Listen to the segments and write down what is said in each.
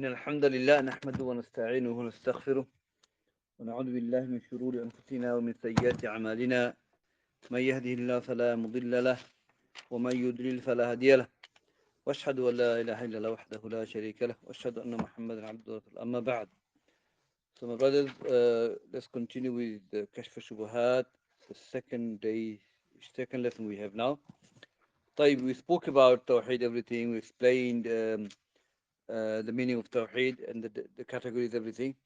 إن الحمد لله نحمده ونستعينه ونستغفره ونعوذ بالله من شرور أنفسنا ومن سيئات أعمالنا من يهده الله فلا مضل له ومن يضلل فلا هادي له وأشهد أن لا إله إلا الله وحده لا شريك له وأشهد أن محمدا عبده ورسوله أما بعد. So my brothers, let's continue with the Kashf Shubuhaat, the second lesson we have now. طيب, we spoke about Tawheed, everything. We explained the meaning of Tawheed and the categories, everything.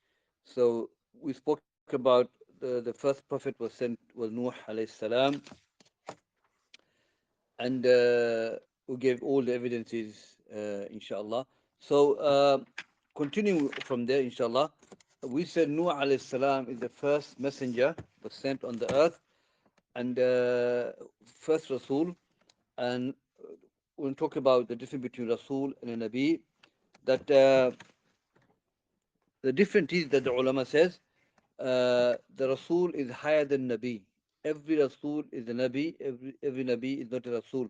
So we spoke about the first prophet was Nuh alayhi salam, and we gave all the evidences, inshallah. So continuing from there, inshallah, we said Nuh alayhi salam is the first messenger was sent on the earth, and first Rasul. And we'll talk about the difference between Rasul and a Nabi. That the difference is that the ulama says the Rasul is higher than Nabi. Every Rasul is a Nabi, every Nabi is not a Rasul.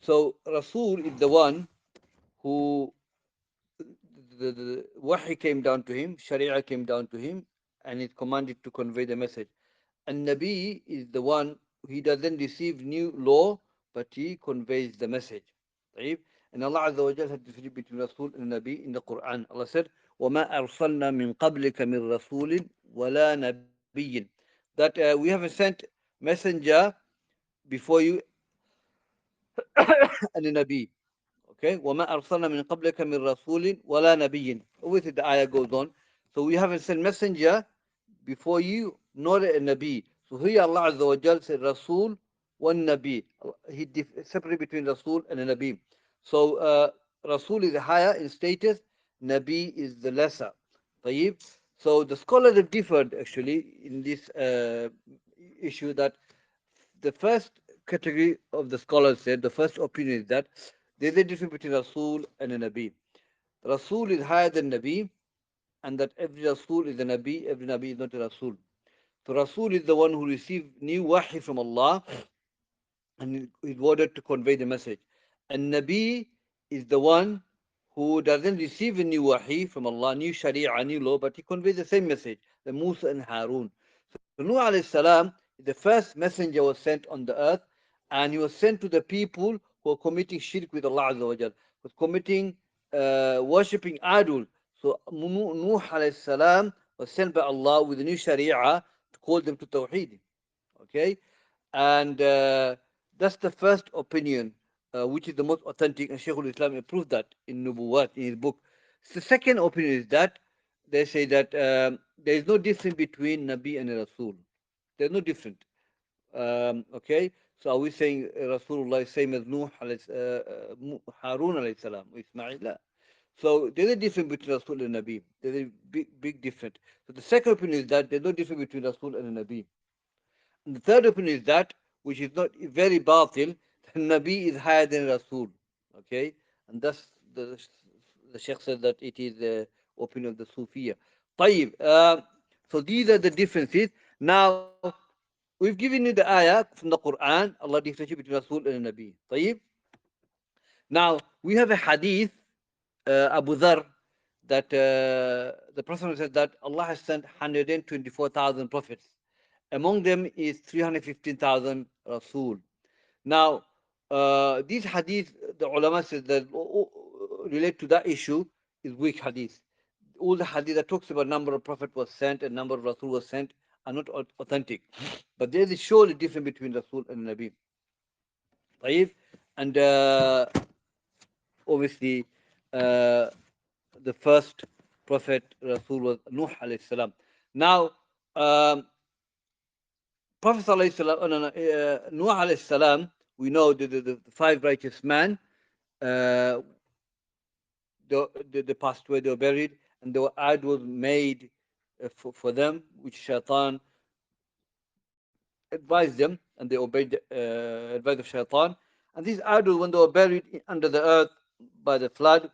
So Rasul is the one who the Wahy came down to him, Sharia came down to him, and is commanded to convey the message. And Nabi is the one, he doesn't receive new law, but he conveys the message. طيب? And Allah Azza wa Jal had difference between Rasul and Nabi in the Quran. Allah said, وَمَا أَرْسَلْنَا مِن قَبْلِكَ مِن رَسُولٍ وَلَا نَبِيٍّ. That we haven't sent messenger before you and a Nabi. Okay? وَمَا أَرْسَلْنَا مِن قَبْلِكَ مِن رَسُولٍ وَلَا نَبِيٍّ. With it, the ayah goes on. So we haven't sent messenger before you, nor a Nabi. So here Allah Azza wa Jal said Rasul, one Nabi. He separated between Rasul and a Nabi. So Rasul is higher in status, Nabi is the lesser. طيب? So the scholars have differed actually in this issue, that the first category of the scholars said, the first opinion is that there's a difference between Rasul and a Nabi. Rasul is higher than Nabi, and that every Rasul is a Nabi, every Nabi is not a Rasul. So Rasul is the one who received new wahi from Allah and is ordered to convey the message. And Nabi is the one who doesn't receive a new wahi from Allah, new sharia, new law, but he conveys the same message, the Musa and Harun. So Nuh alayhi salam, the first messenger was sent on the earth, and he was sent to the people who were committing shirk with Allah Azza wa Jal, was committing, worshipping idol. So Nuh alayhi salam was sent by Allah with a new sharia to call them to Tawheed. Okay? And that's the first opinion, which is the most authentic, and Shaykhul-Islam proved that in Nubuwat, in his book. The second opinion is that they say that there is no difference between Nabi and a Rasul. There's no difference. Okay? So are we saying Rasulullah is same as Nuh, Harun alayhi salam, Ismail? La. So there's a difference between Rasul and Nabi. There's a big difference. So the second opinion is that there's no difference between Rasul and a Nabi. And the third opinion is that, which is not very batil, that Nabi is higher than Rasul. Okay? And that's the Sheikh said that it is the opinion of the Sufiya. طيب, so these are the differences. Now, we've given you the ayah from the Quran, Allah differentiates between Rasul and Nabi. طيب? Now, we have a hadith, Abu Dhar, that the Prophet said that Allah has sent 124,000 prophets. Among them is 315,000 Rasul. Now, these hadith, the ulama says that relate to that issue is weak hadith. All the hadith that talks about number of prophet was sent and number of Rasul was sent are not authentic. But there is surely difference between Rasul and Nabi. طيب? And obviously, the first prophet Rasul was Nuh alayhi salam. Now, Prophet alayhi salam, Nuh alayhi salam, we know the five righteous men, they passed away, they were buried, and there were idols made for them, which Shaitan advised them, and they obeyed the advice of Shaitan. And these idols, when they were buried under the earth by the flood,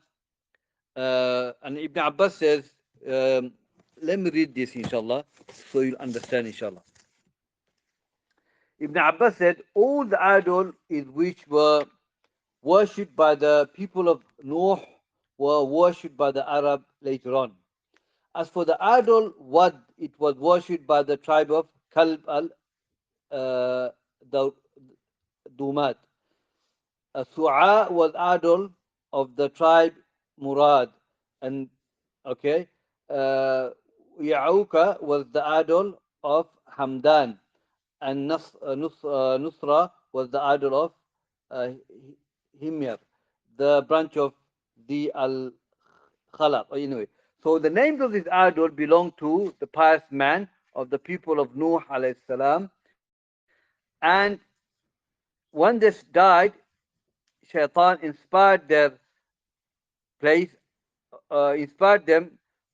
and Ibn Abbas says, let me read this, inshallah, so you'll understand, inshallah. Ibn Abbas said, all the idols which were worshipped by the people of Noah were worshipped by the Arab later on. As for the idol Wad, it was worshipped by the tribe of Kalb uh, Dumat. Su'a was idol of the tribe Murad, and okay, uh, Ya'uka was the idol of Hamdan, and Nusra was the idol of uh, Himyar, the branch of the Al Khalaq. Anyway, so the names of this idol belong to the pious man of the people of Nuh alayhi salam, and when they died, Shaitan place, inspired them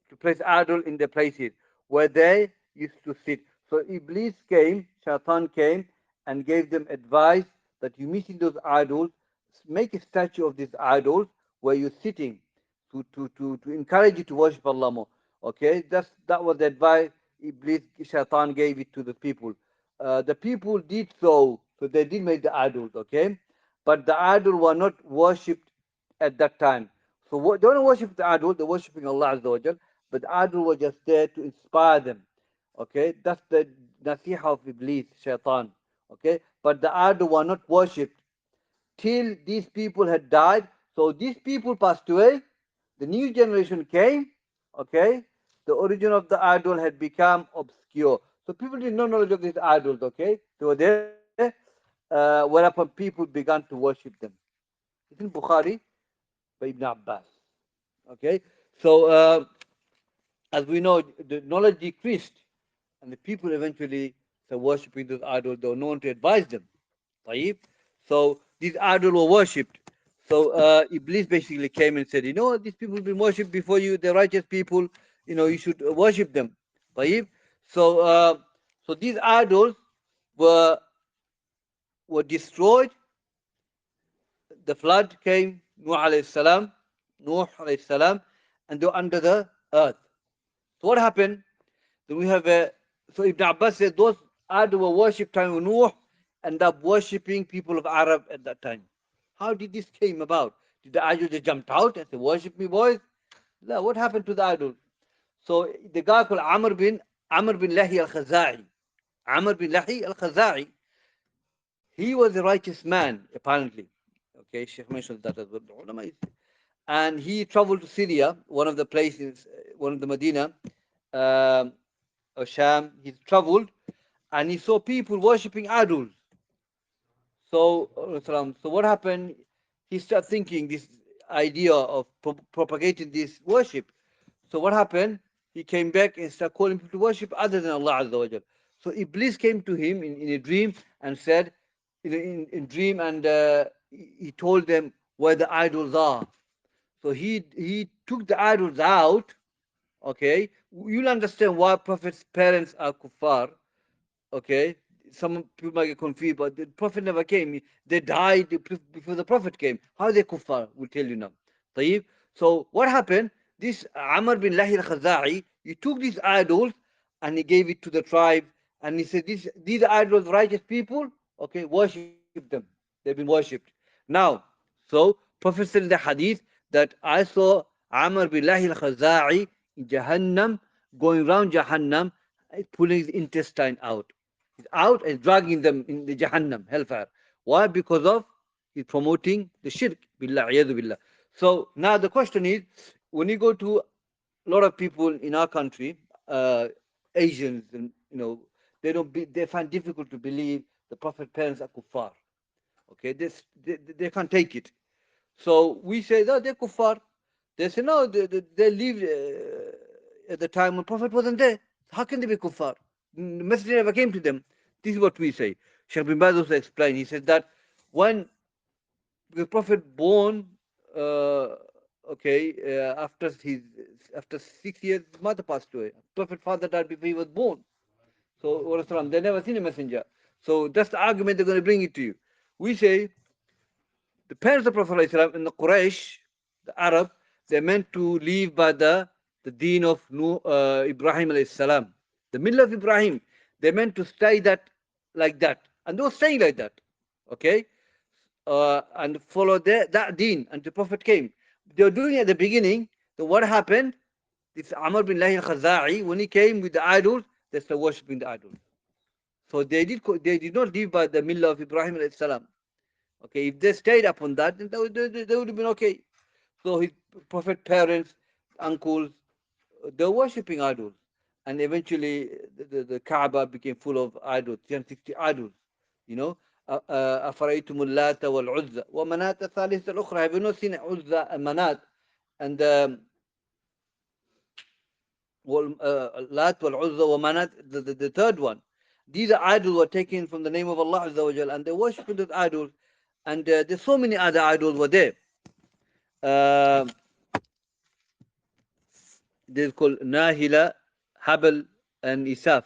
to place idol in the places where they used to sit. So Iblis came, Shaitan came, and gave them advice that you missing those idols, make a statue of these idols where you're sitting to encourage you to worship Allah more. Okay, that was the advice Iblis, Shaitan gave it to the people. The people did so they did make the idols, okay? But the idols were not worshipped at that time. So they don't worship the idol, they're worshipping Allah Azza wa Jal, but the idol was just there to inspire them. Okay, that's the nasiha of Iblis, Shaitan. Okay, but the idol were not worshipped till these people had died. So these people passed away, the new generation came, okay, the origin of the idol had become obscure. So people did not know knowledge of these idols, okay? They were there, whereupon people began to worship them. It's in Bukhari by Ibn Abbas. Okay, so as we know, the knowledge decreased, and the people eventually started worshipping those idols. There was no one to advise them. طيب? So these idols were worshipped. So Iblis basically came and said, you know, these people have been worshipped before you, they're righteous people, you know, you should worship them. طيب? So, so these idols were were destroyed. The flood came, Nuh alayhi salam, and they were under the earth. So what happened? Then we have so Ibn Abbas said those idols were worshipped time of Nuh, end up worshipping people of Arab at that time. How did this came about? Did the idol just jumped out and said, worship me, boys? No, what happened to the idol? So the guy called Amr bin Lahi al-Khazai. Amr bin Lahi al-Khazai, he was a righteous man, apparently. Okay, Sheikh mentions that as well. The ulama and he traveled to Syria, one of the places, one of the Medina, um, or Sham. He traveled and he saw people worshipping idols. So what happened? He started thinking this idea of propagating this worship. So what happened? He came back and started calling people to worship other than Allah Azza wa Jal. So Iblis came to him in a dream and said, in dream, and he told them where the idols are. So he took the idols out. Okay, you'll understand why Prophet's parents are kuffar. Okay, some people might get confused, but the Prophet never came. They died before the Prophet came. How are they kuffar? We'll tell you now. طيب? So what happened? This Amr bin Lahi al-Khazai, he took these idols and he gave it to the tribe, and he said, these idols, righteous people, okay, worship them. They've been worshipped. Now, so Prophet said in the hadith that I saw Amr bin Lahi al-Khazai in Jahannam, going around Jahannam, pulling his intestine out. He's out and dragging them in the Jahannam, hellfire. Why? Because of he's promoting the shirk. Billah, a'yadu billah. So now the question is, when you go to a lot of people in our country, Asians, and they find difficult to believe the Prophet parents are kuffar. Okay, they can't take it. So we say, no, they're kuffar. They say, no, they lived at the time when Prophet wasn't there. How can they be kuffar? The messenger never came to them. This is what we say. Shaykh bin Baz also explained. He said that when the Prophet born, uh, okay, after 6 years, his mother passed away. Prophet father died before he was born. So they never seen a messenger. So that's the argument they're going to bring it to you. We say the parents of Prophet ﷺ in the Quraysh, the Arab, they're meant to live by the deen of Ibrahim alayhi salam. The middle of Ibrahim, they're meant to stay that like that. And they were staying like that. Okay? And follow that deen until Prophet came. they were doing it at the beginning. So what happened? This Amr bin Lahi al-Khaza'i, when he came with the idols, they started worshipping the idols. So they did not live by the millah of Ibrahim alayhi salam. Okay, if they stayed upon that, then they would have been okay. So his prophet parents, uncles, they were worshipping idols. And eventually the Kaaba became full of idols, 360 idols. You know, أفرأيتم اللات والعزى ومناة الثالثة الأخرى. Have you not seen Uzza and Manat and Lat wal-Uzza wa Manat, the third one? These idols were taken from the name of Allah Azza wa Jal, and they worshipped those idols. And there's so many other idols were there. Uh, they're called Nahila, Habal, and Isaf.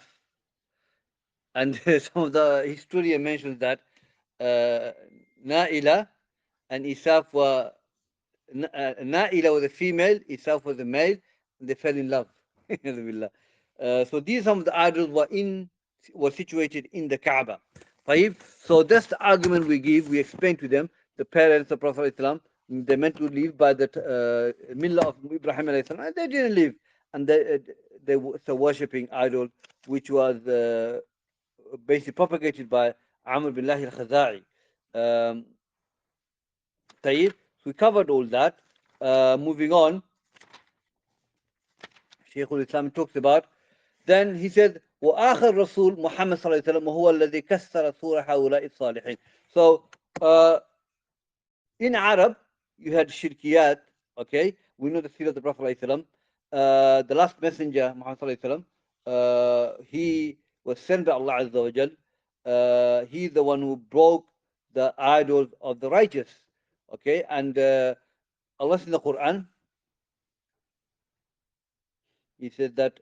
And some of the historian mentions that Naila and Isaf were Naila was a female, Isaf was a male, and they fell in love. So these some of the idols were situated in the Kaaba. طيب? So that's the argument we give. We explain to them, the parents of Prophet Islam, they meant to live by the millah of Ibrahim alayhi salam, and they didn't live, and they were worshipping idols, which was basically propagated by Amr bin Lahi al-Khaza'i. Um, طيب? So we covered all that. Moving on, Shaykhul-Islam talks about. Then he said, وآخر رسول محمد صلى الله عليه وسلم وهو الذي كسر صور هؤلاء الصالحين. So in Arab, you had shirkiyat, okay? We know the seerah of the Prophet عليه السلام. The last messenger, Muhammad صلى الله عليه وسلم, he was sent by Allah Azza wa Jal. He's the one who broke the idols of the righteous, okay? And Allah in the Quran, he said that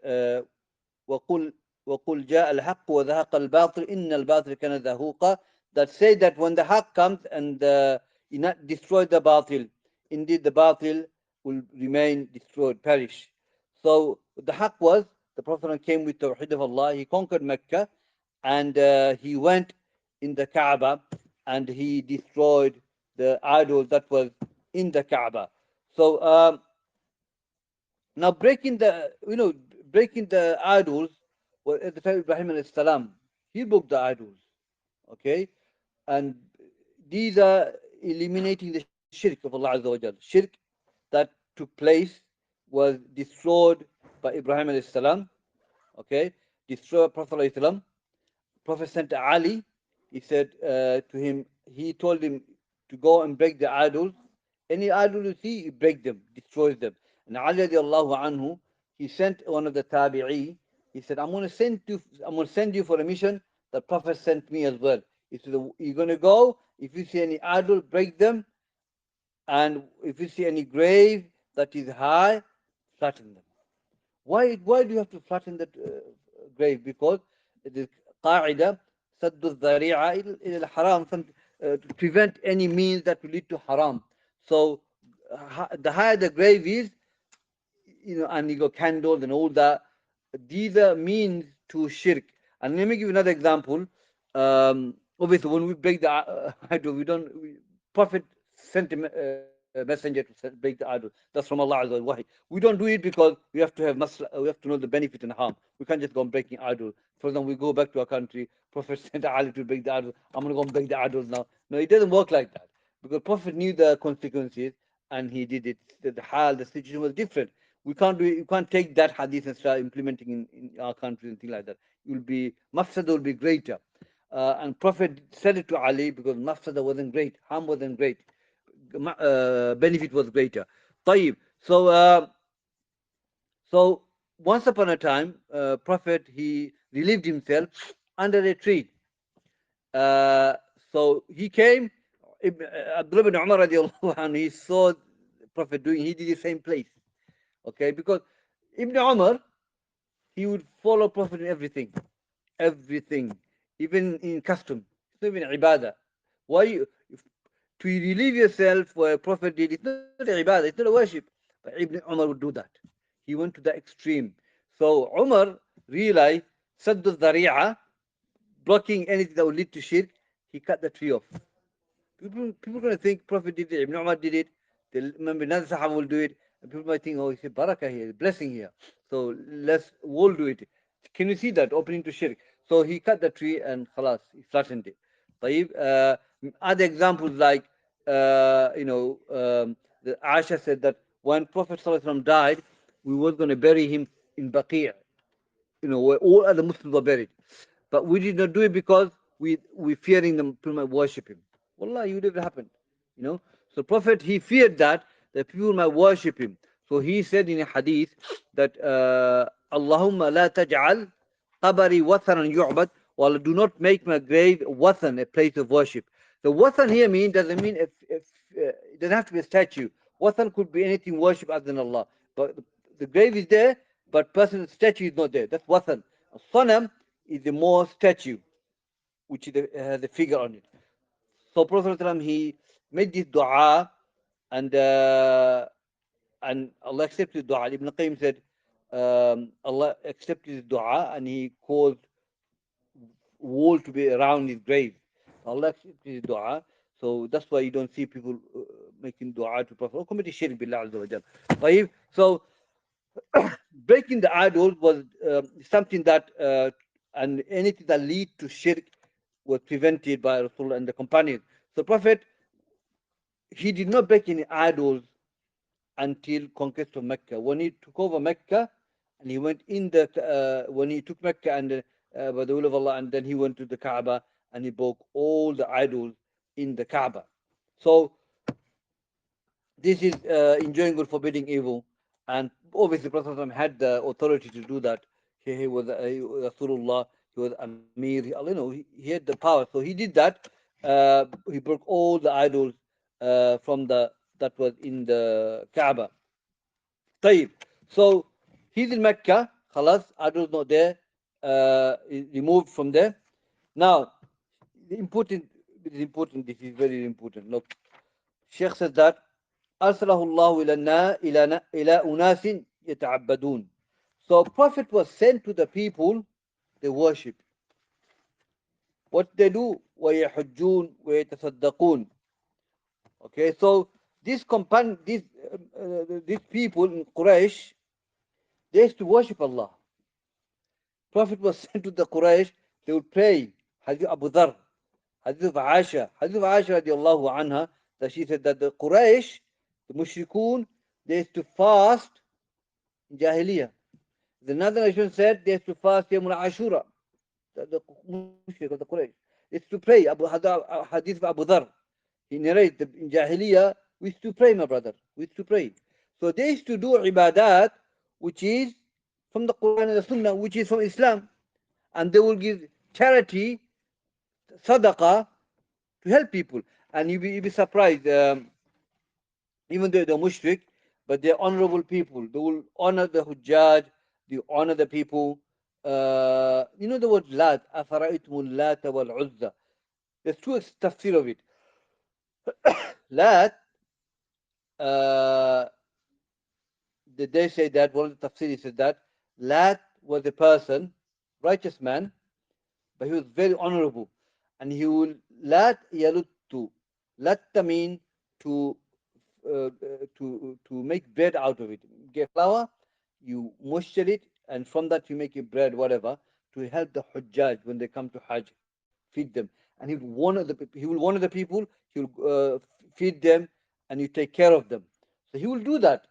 وقل وقل جاء الحق وذهق الباطل إن الباطل كان زهوقا, that say that when the haqq comes and you not destroy the batil, indeed the batil will remain destroyed, perish. So the haqq was, the Prophet came with Tawheed of Allah, he conquered Mecca, and he went in the Kaaba and he destroyed the idol that was in the Kaaba. So now breaking the idols, well, at the time of Ibrahim alayhi salam, he broke the idols, okay? And these are eliminating the shirk of Allah Azza wa Jal. Shirk that took place was destroyed by Ibrahim alayhi salam, okay? Destroyed Prophet alayhi salam. Prophet sent Ali. He said to him, he told him to go and break the idols. Any idol you see, he break them, destroys them. And Ali radiallahu anhu, he sent one of the tabi'i. He said, I'm going to send you for a mission. The Prophet sent me as well. He said, you're going to go. If you see any idol, break them. And if you see any grave that is high, flatten them. Why do you have to flatten that grave? Because the qaida saddu dhari'a ila haram, to prevent any means that will lead to haram. So the higher the grave is, and you got candles and all that, these are means to shirk. And let me give you another example. Obviously, when we break the idol, Prophet sent a messenger to break the idol. That's from Allah Azza wa Jalla. We don't do it because we have to have we have to know the benefit and harm. We can't just go on breaking idols. For example, we go back to our country. Prophet sent Ali to break the idol. I'm going to go and break the idols now. No, it doesn't work like that, because Prophet knew the consequences and he did it. The situation was different. We can't do it. You can't take that hadith and start implementing in our country and things like that. Mafsada will be greater. And Prophet said it to Ali because mafsada wasn't great, harm wasn't great, benefit was greater. طيب. So once upon a time, Prophet, he relieved himself under a tree. Uh, so he came, Abdul ibn Umar radiallahu anhu, he saw Prophet doing, he did the same place. Okay, because Ibn Umar, he would follow Prophet in everything, even in custom, even ibadah. Why to relieve yourself where Prophet did? It's not ibadah, it's not a worship. But Ibn Umar would do that. He went to the extreme. So Umar realized Saddu Dhari'a, blocking anything that would lead to shirk, he cut the tree off. People are going to think Prophet did it, Ibn Umar did it. Maybe another Sahaba will do it, and people might think, oh, it's a barakah here, blessing here. So let's all do it. Can you see that opening to shirk? So he cut the tree and khalas, he flattened it. طيب, other examples like, the Aisha said that when Prophet ﷺ died, we were going to bury him in Baqi', where all other Muslims were buried. But we did not do it because we fearing them people might worship him. Wallah, it would have happened. You know. So Prophet, he feared that people might worship him. So he said in a hadith that Allahumma la taj'al qabari wathanan yu'bad, well, do not make my grave wathan, a place of worship. The wathan here doesn't mean if it doesn't have to be a statue. Wathan could be anything worship other than Allah. But the grave is there, but person's statue is not there. That's wathan. A sanam is the more statue, which has a figure on it. So Prophet ﷺ, he made this dua, and Allah accepted the dua. Ibn Qayyim said Allah accepted his dua, and he caused wall to be around his grave. Allah accepted his dua. So that's why you don't see people making dua to Prophet or committing shirk billah azza wa jal. So breaking the idols was something that and anything that lead to shirk was prevented by Rasulullah and the companions. So Prophet, he did not break any idols until conquest of Mecca. When he took over Mecca, and he went in when he took Mecca and by the will of Allah, and then he went to the Kaaba and he broke all the idols in the Kaaba. So this is enjoying good, forbidding evil, and obviously Prophet had the authority to do that. He was Rasulullah, he was Amir, he had the power, so he did that. He broke all the idols from that was in the Kaaba. طيب. So he's in Mecca, khalas, idols not there, removed from there. Now, this is very important. Look, Shaykh says that أرسله الله إلى أناس يتعبدون. So Prophet was sent to the people, they worship. What they do? ويحجون ويتصدقون. Okay, so these people in Quraysh, they used to worship Allah. Prophet was sent to the Quraysh, they would pray. Hadith Abu Dhar, Hadith of Aisha radiallahu anha, that she said that the Quraysh, the Mushrikun, they used to fast in Jahiliyyah. Another nation said they used to fast Yawmul Ashura. The Mushrik of the Quraysh. They used to pray. Hadith of Abu Dhar, he narrates in Jahiliyyah, we used to pray, my brother. We used to pray. So they used to do ibadat, which is from the Quran and the Sunnah, which is from Islam. And they will give charity, sadaqah, to help people. And you'll be surprised, even though they're mushrik, but they're honorable people. They will honor the hujjaj, they honor the people. You know the word lat, afara'itmul lata wal uzza. There's two tafsir of it. Lat, they say that, one of the tafsir said that Lat was a person, righteous man, but he was very honorable. And he will Lat yaluttu. Latta mean to make bread out of it. Get flour, you moisture it, and from that you make a bread, whatever, to help the hujjaj when they come to Hajj, feed them. And he will honor the people, he will feed them, and you take care of them. So he will do that,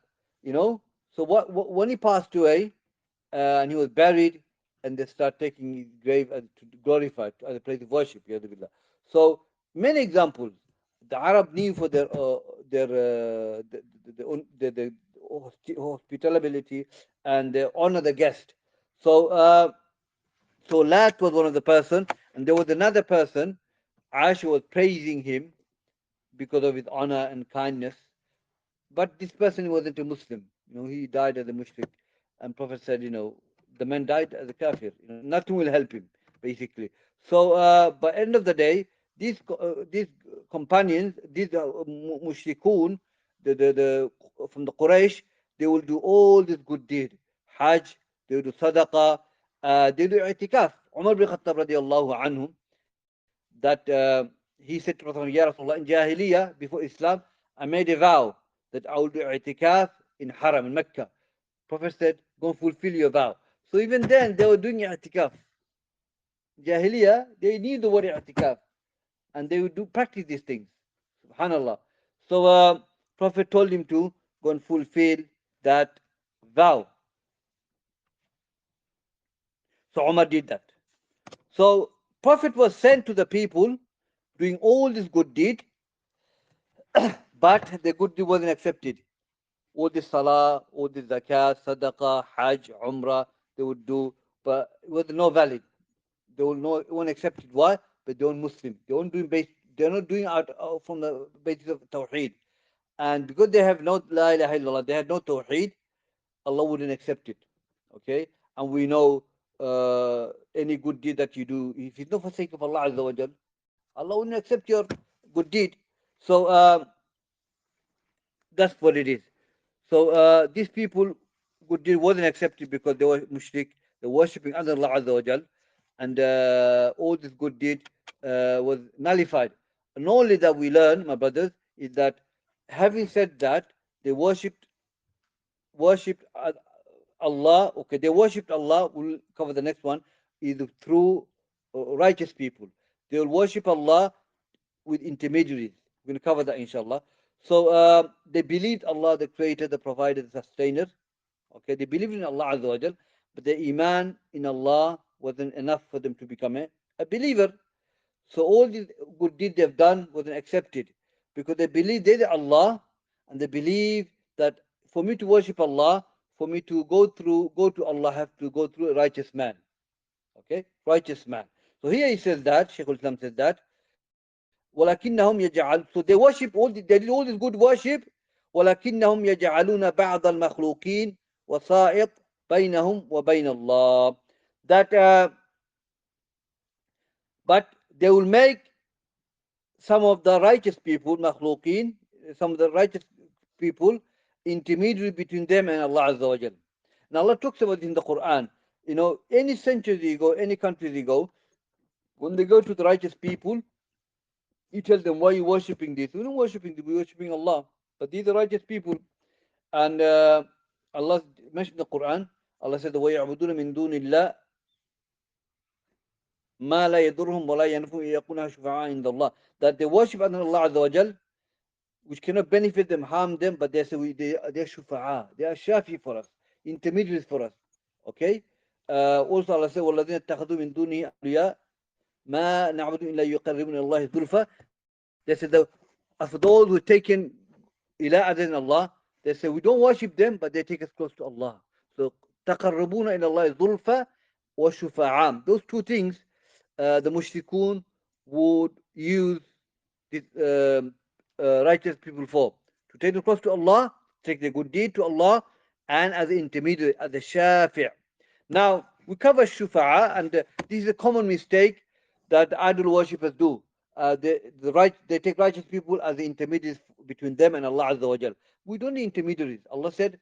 So when he passed away, and he was buried, and they start taking his grave to glorify it as a place of worship. So many examples. The Arab knew for their the hospitality, and they honor the guest. So Lat was one of the person, and there was another person. Aisha was praising him because of his honor and kindness. But this person wasn't a Muslim. He died as a mushrik. And Prophet said, the man died as a kafir. Nothing will help him, basically. So, by end of the day, these companions, these mushrikun, from the Quraysh, they will do all this good deed. Hajj, they will do sadaqah, they do i'tikaf. Umar bin Khattab radiallahu anhu, that he said to Prophet, Ya Rasulullah, in Jahiliyyah, before Islam, I made a vow that I will do i'tikaf in Haram, in Mecca. Prophet said, go and fulfill your vow. So even then, they were doing i'tikaf. Jahiliyyah, they knew the word i'tikaf, and they would do practice these things. Subhanallah. So Prophet told him to go and fulfill that vow. So Umar did that. So Prophet was sent to the people doing all this good deed, but the good deed wasn't accepted. All the salah, all the zakat, sadaqah, hajj, umrah, they would do, but it was no valid. They will not won't accept it. Why? But they weren't Muslim. They're not doing out from the basis of Tawheed. And because they have no La ilaha illallah, they had no Tawheed, Allah wouldn't accept it. Okay? And we know any good deed that you do, if it's not for the sake of Allah Azza wa Jal, Allah wouldn't accept your good deed. So that's what it is. So these people good deed wasn't accepted because they were mushrik, they were worshipping other Allah Azza wa Jal, and all this good deed was nullified. And only that we learn, my brothers, is that having said that, they worshipped Allah. Okay, they worshipped Allah. We'll cover the next one. Is through righteous people. They will worship Allah with intermediaries. We're going to cover that inshallah. So they believed Allah, the creator, the provider, the sustainer. Okay, they believed in Allah Azza wa Jal, but their iman in Allah wasn't enough for them to become a believer. So all the good deed they've done wasn't accepted because they believe they're Allah, and they believe that for me to worship Allah, for me to go to Allah, I have to go through a righteous man. Okay, righteous man. So here he says that Shaykhul-Islam says that ولكنهم يجعل, so they worship they did all this good worship, ولكنهم يجعلون بعض المخلوقين وسائط بينهم وبين الله, that but they will make some of the righteous people, makhluqeen, some of the righteous people, intermediary between them and Allah Azza wa Jal. And Allah talks about it in the Quran. You know, any century you go, any country you go, when they go to the righteous people, you tell them, why are you worshipping this? We're not worshipping this, we're worshipping Allah. But these are righteous people. And Allah mentioned in the Quran, Allah said, وَيَعْبُدُونَ مِن دُونِ اللَّهِ مَا لَا يَضُرُّهُمْ وَلَا يَنْفُعُهُمْ يَكُونُ شُفَعَاءَ عِندَ اللَّهِ. That they worship under Allah Azza wa Jal, which cannot benefit them, harm them, but they say they are shufa'a, they are shafi for us, intermediaries for us. Okay? Also Allah said, وَالَّذِينَ اتَّخَذُوا مِن دُونِهِ أَوْلِيَاءَ مَا نَعْبُدُ إِلَّا يُقَرِّبُونَ إِلَى اللَّهِ زُلْفَى. They said, as for those who are taken ila other than Allah, they say, we don't worship them, but they take us close to Allah. So, تَقَرَّبُونَ إِلَى اللَّهِ زُلْفَى وَشُفَعَاء. Those two things, the mushrikun would use these righteous people for. To take them close to Allah, take the good deed to Allah, and as an intermediary, as a shafi'. Now, we cover shufa'a, and this is a common mistake that idol worshippers do. They take righteous people as the intermediaries between them and Allah Azza wa Jal. We don't need intermediaries. Allah said,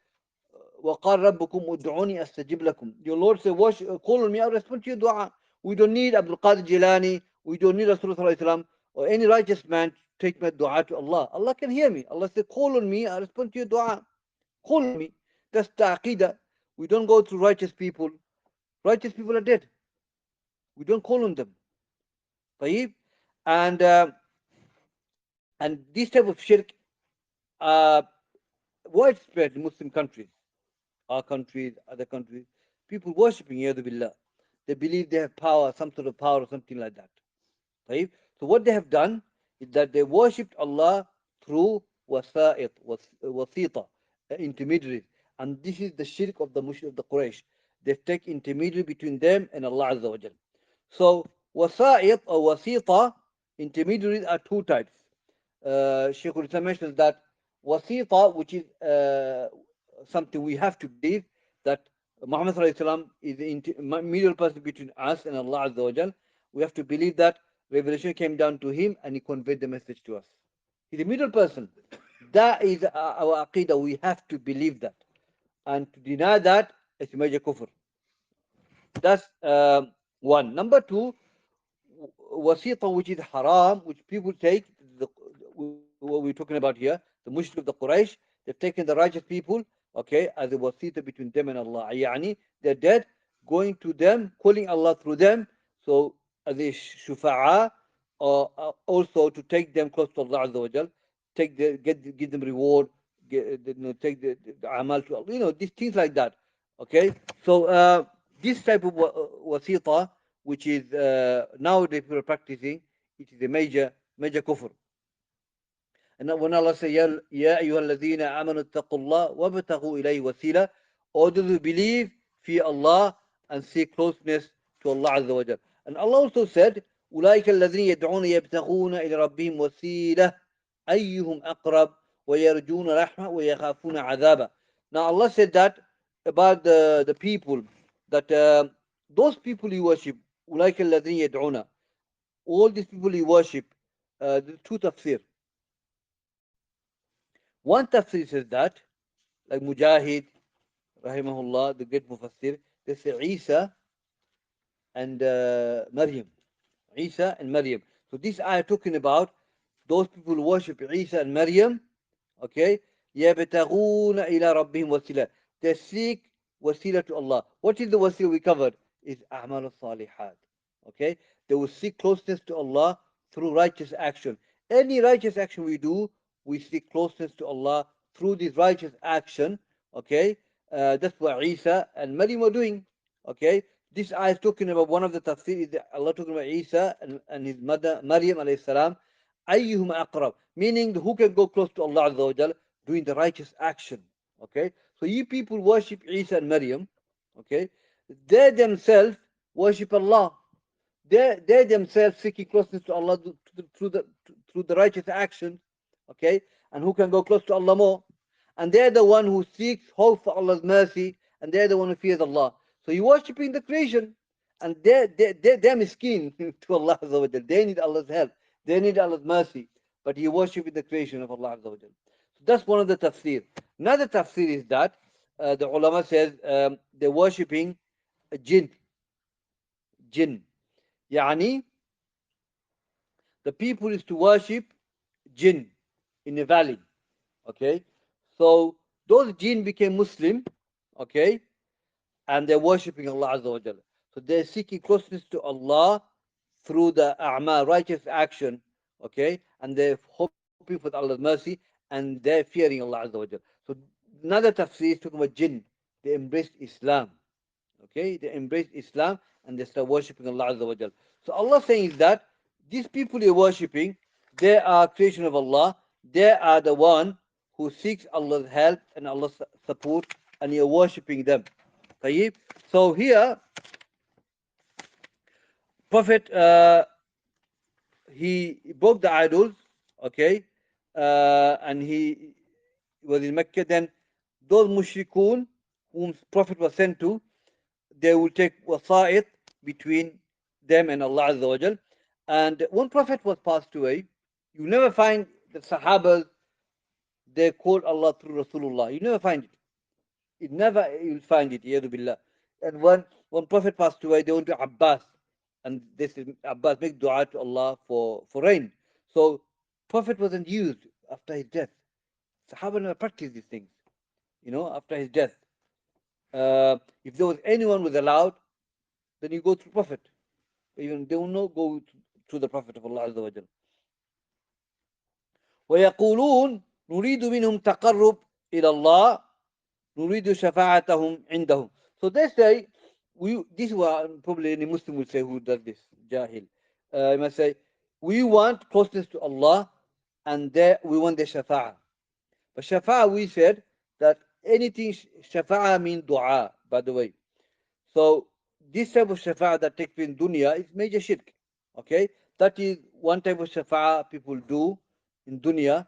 وَقَالْ رَبُّكُمْ أُدْعُونِي أَسْتَجِبْ لَكُمْ. Your Lord said, call on me, I'll respond to your dua. We don't need Abdul Qadir Jilani, we don't need Rasulullah or any righteous man to take my dua to Allah. Allah can hear me. Allah said, call on me, I'll respond to your dua. Call on me. That's the aqidah. We don't go to righteous people. Righteous people are dead. We don't call on them. طيب? And this type of shirk widespread in Muslim countries, our countries, other countries. People worshipping Yadu Billah. They believe they have power, some sort of power or something like that. Right? So what they have done is that they worshipped Allah through wasa'it, wasita, intermediaries. And this is the shirk of the mushrik of the Quraysh. They take intermediary between them and Allah Azza wa Jal. So wasa'it or wasita, intermediaries are two types. Shaykhul-Islam mentions that wasita, which is something we have to believe, that Muhammad is the middle person between us and Allah Azza wa Jal. We have to believe that revelation came down to him and he conveyed the message to us. He's the middle person. That is our aqidah. We have to believe that. And to deny that is major kufr. That's one. Number two, wasita, which is haram, which people take, what we're talking about here, the mushrik of the Quraysh, They've taken the righteous people, okay, as a wasita between them and Allah. Yani, they're dead, going to them, calling Allah through them. So, as a shufa'a, or also to take them close to Allah Azza wa Jal, give them reward, take the amal to Allah, these things like that. Okay, so this type of wasita, which is nowadays people are practicing, it is a major kufr. And when Allah says, Ya ayyuhalladhina amanu attaqullah wabtaghu ilayhi wasila, all those who believe, fear Allah and seek closeness to Allah Azza wa Jal. And Allah also said, أولئك الذين يدعون يبتغون إلى ربهم وسيلة أيهم أقرب ويرجون رحمة ويخافون عذابه. Now Allah said that about the people, that those people you worship, أولئك الذين يدعون, all these people you worship, the two tafsir. One tafsir says that, like Mujahid, rahimahullah, the great mufassir, they say Isa and Maryam. Isa and Maryam. So this ayah talking about those people who worship Isa and Maryam, okay? يَبْتَغُونَ إِلَى رَبِّهِمْ وَسِيلًا. They seek wasila to Allah. What is the wasila we covered? Is أعمال الصالحات. Okay? They will seek closeness to Allah through righteous action. Any righteous action we do, we seek closeness to Allah through this righteous action. Okay? That's what Isa and Maryam were doing. Okay? This ayah is talking about one of the tafsir is Allah talking about Isa and his mother Maryam alayhi salam. أيهم أقرب, meaning who can go close to Allah Azza wa Jal doing the righteous action. Okay, so you people worship Isa and Maryam. Okay, they themselves worship Allah. They themselves seeking closeness to Allah through the righteous actions. Okay, and who can go close to Allah more? And they're the one who seeks hope for Allah's mercy, and they're the one who fears Allah. So you're worshipping the creation, and they're miskin to Allah Azza wa Jal. They need Allah's help. They need Allah's mercy. But you worship in the creation of Allah Azza wa Jal. So that's one of the tafsir. Another tafsir is that the ulama says they're worshipping a jinn. Jinn. Yani, the people is to worship jinn in a valley. Okay. So those jinn became Muslim. Okay. And they're worshipping Allah Azza wa Jal. So they're seeking closeness to Allah through the a'mal, righteous action, okay? And they're hoping for Allah's mercy, and they're fearing Allah Azza wa Jal. So another tafsir is talking about jinn. They embraced Islam, okay? They embraced Islam, and they start worshipping Allah Azza wa Jal. So Allah saying is that these people you're worshipping, they are creation of Allah. They are the one who seeks Allah's help and Allah's support, and you're worshipping them. طيب. So here, Prophet, he broke the idols, okay, and he was in Mecca. Then those mushrikun whom Prophet was sent to, they will take wasa'it between them and Allah Azza wa Jal. And when Prophet was passed away, you never find the Sahabas, they called Allah through Rasulullah. You never find it. It never you'll find it, Yadu Billah. And when Prophet passed away, they went to Abbas, and they said, Abbas, make dua to Allah for rain. So Prophet wasn't used after his death. Sahaba never practiced these things, after his death. If there was anyone who was allowed, then you go to Prophet. Even they will not go to the Prophet of Allah Azza wa Jal. ويقولون نريد منهم تقرب إلى الله نريد شفاعتهم عندهم. So they say, this is what probably any Muslim will say who does this, Jahil. He must say, we want closeness to Allah, and we want the shafa'ah. But shafa'ah, we said that anything, shafa'ah means dua, by the way. So this type of shafa'ah that takes place in dunya is major shirk. Okay? That is one type of shafa'ah people do in dunya.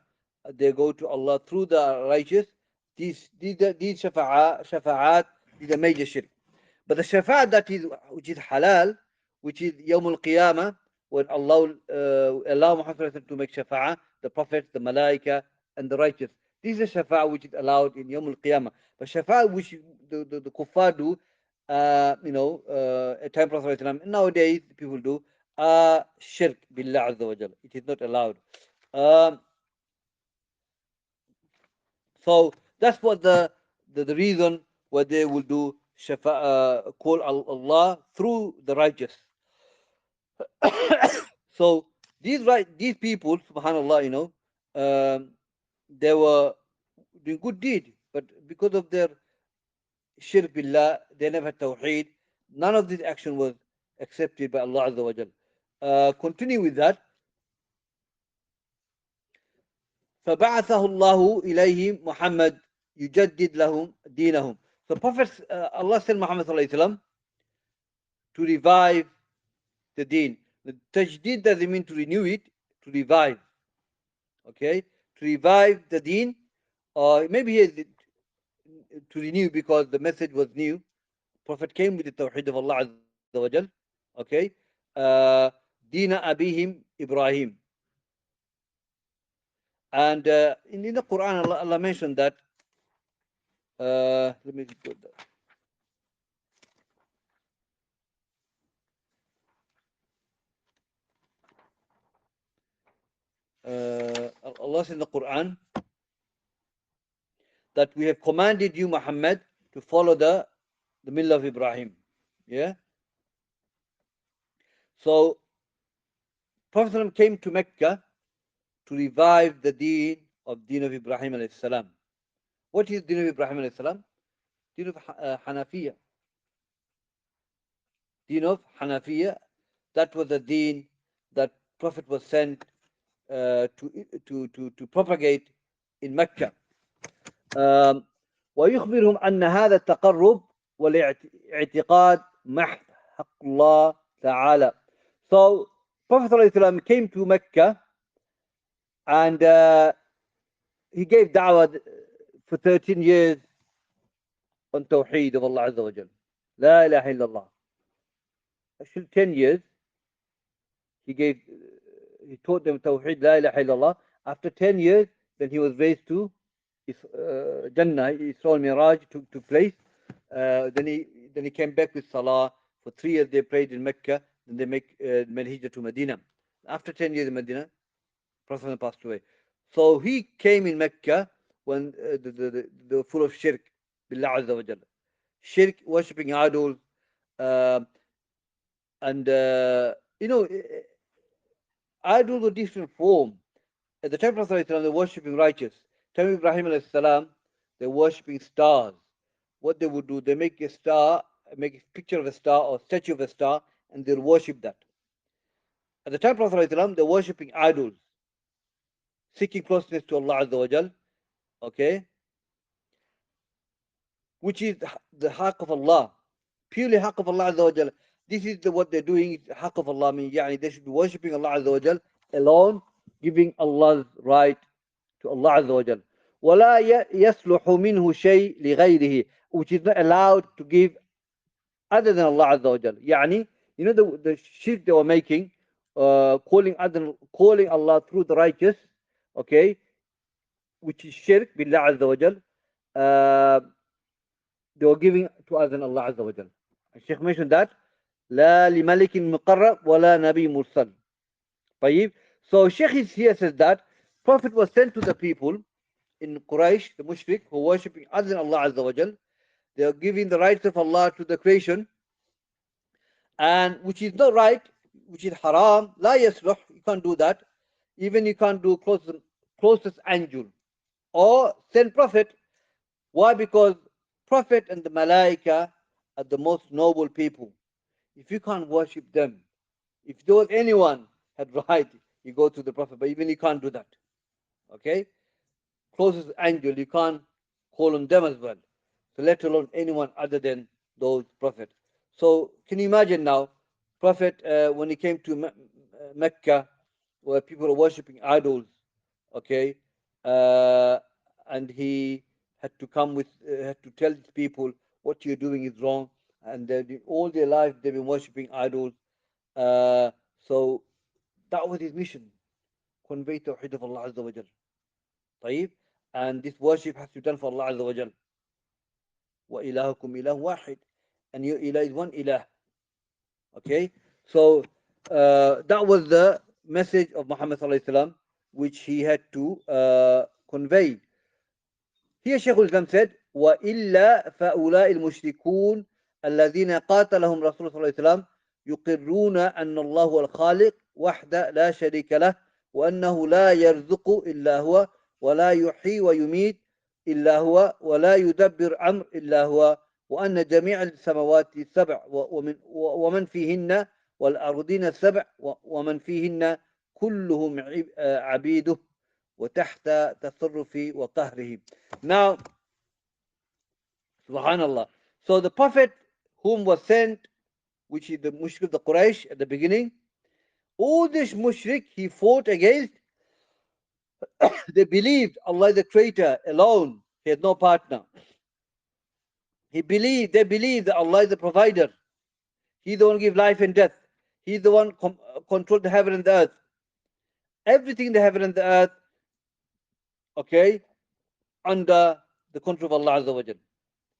They go to Allah through the righteous. These shafa'at is a major shirk. But the shafa'at which is halal, which is Yawm al-Qiyamah, when Allah allow Muhammad to make shafa'ah, the prophets, the malaika, and the righteous. This is a shafa'ah which is allowed in Yawm al-Qiyamah. But shafa'ah which the kuffar do, at time Prophet nowadays people do, shirk billah azza wa jal. It is not allowed. So that's what the reason why they will do call Allah through the righteous. So these people, subhanallah, um, they were doing good deed, but because of their shirk billah, they never had tawheed. None of this action was accepted by Allah Azza wa Jal. Continue with that. فبعثه الله إليهم محمد يجدد لهم دينهم. So Prophet, Allah sent Muhammad sallallahu alaihi wasallam to revive the deen. The tajdid doesn't mean to renew it, to revive. Okay, to revive the deen, or maybe to renew because the message was new. Prophet came with the tawheed of Allah Azza wa Jal. Okay, Dina Abihim Ibrahim. And in the Quran, Allah mentioned that. Let me put that. Allah says in the Quran that we have commanded you, Muhammad, to follow the millah of Ibrahim. Yeah. So Prophet came to Mecca to revive the deen of Ibrahim alayhi salam. What is deen of Ibrahim alayhi salam? Deen of Hanafiya. Deen of Hanafiya. That was the deen that Prophet was sent to propagate in Mecca. ويخبرهم أن هذا التقرب والاعتقاد محض حق الله تعالى. So Prophet ﷺ came to Mecca and he gave da'wah for 13 years on Tawheed of Allah Azza wa Jal. La ilaha illallah. Actually 10 years he taught them Tawheed, La ilaha illallah. After 10 years, then he was raised to Jannah. Isra Miraj took place. Then he came back with Salah. For 3 years they prayed in Mecca. Then they made Hijrah to Medina. After 10 years in Medina, Prophet passed away. So he came in Mecca when they were full of shirk, Billah Azza wa Jalla. Shirk, worshipping idols, and idols of different form. At the time of Prophet they were worshipping righteous. Time of Ibrahim alayhi salam, they're worshipping stars. What they would do, they make a picture of a star or statue of a star, and they'll worship that. At the time of Prophet they're worshipping idols, seeking closeness to Allah Azza wa Jal, okay, which is the haqq of Allah, purely haqq of Allah Azza wa Jal. This is what they're doing, haqq of Allah, means they should be worshipping Allah Azza wa Jal alone, giving Allah's right to Allah Azza wa Jal. وَلَا يَصْلُحُ مِنْهُ شَيْء لِغَيْرِهِ, which is not allowed to give other than Allah Azza wa Jal. The shirk they were making, calling Allah through the righteous, okay, which is shirk billah Azza wa Jal, they were giving to other than Allah Azza wa Jal. Shaykh mentioned that لا لملك مقرب ولا نبي مرسل. طيب. So Shaykh here says that Prophet was sent to the people in Quraysh, the mushrik, who were worshipping other than Allah Azza wa Jal. They are giving the rights of Allah to the creation, and which is not right, which is haram. La yasluh, you can't do that. Even you can't do closest angel or send prophet. Why? Because prophet and the malaika are the most noble people. If you can't worship them, if there was anyone had right, you go to the prophet, but even you can't do that. Okay? Closest angel, you can't call on them as well. So let alone anyone other than those prophets. So can you imagine now, Prophet, when he came to Mecca, where people are worshipping idols, okay, and he had to had to tell these people what you're doing is wrong, and all their life they've been worshipping idols. So that was his mission: convey Tawheed of Allah Azza wa Jal. طيب, and this worship has to be done for Allah Azza wa Jal. وَإِلَهُكُمْ إِلَهٌ وَاحِدٌ, and your ilah is one ilah. Okay, so that was the message of Muhammad sallallahu alaihi wasallam, which he had to convey. Here Shaykhul-Islam said, وَإِلَّا فَأُولَٰئِ الْمُشْرِكُونَ الَّذِينَ قَاتَلَهُمْ رَسُولُ الله صلى الله عليه وسلم يقرون أن الله هو الخالق وحده لا شريك له وأنه لا يرزق إلا هو ولا يحيي ويميت إلا هو ولا يدبر أمر إلا هو وأن جميع السماوات السبع ومن فيهن والأرضين السبع ومن فيهن كلهم عبيده وتحت تصرف وقهره. Now, subhanallah. So the Prophet whom was sent, which is the mushrik of the Quraysh at the beginning, all this mushrik he fought against. They believed Allah is the creator alone. He had no partner. They believed that Allah is the provider. He's the one who gives life and death. He's the one controls the heaven and the earth. Everything in the heaven and the earth, okay, under the control of Allah Azza wa Jal.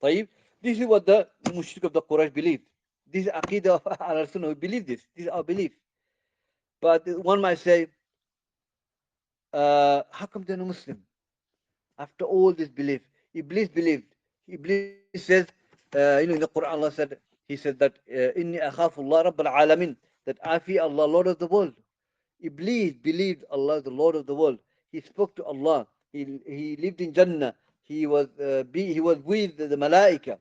طيب? This is what the mushrik of the Quraysh believed. This is aqidah of Al-Sunnah. We believe this. This is our belief. But one might say, how come they're not Muslim? After all this belief, Iblis believed. Iblis says, in the Quran, Allah said, he said that, Inni akhafullah Rabbal Alamin, that I fear Allah, Lord of the world. Iblis believed Allah, the Lord of the world. He spoke to Allah. He lived in Jannah. He was with the Malaika.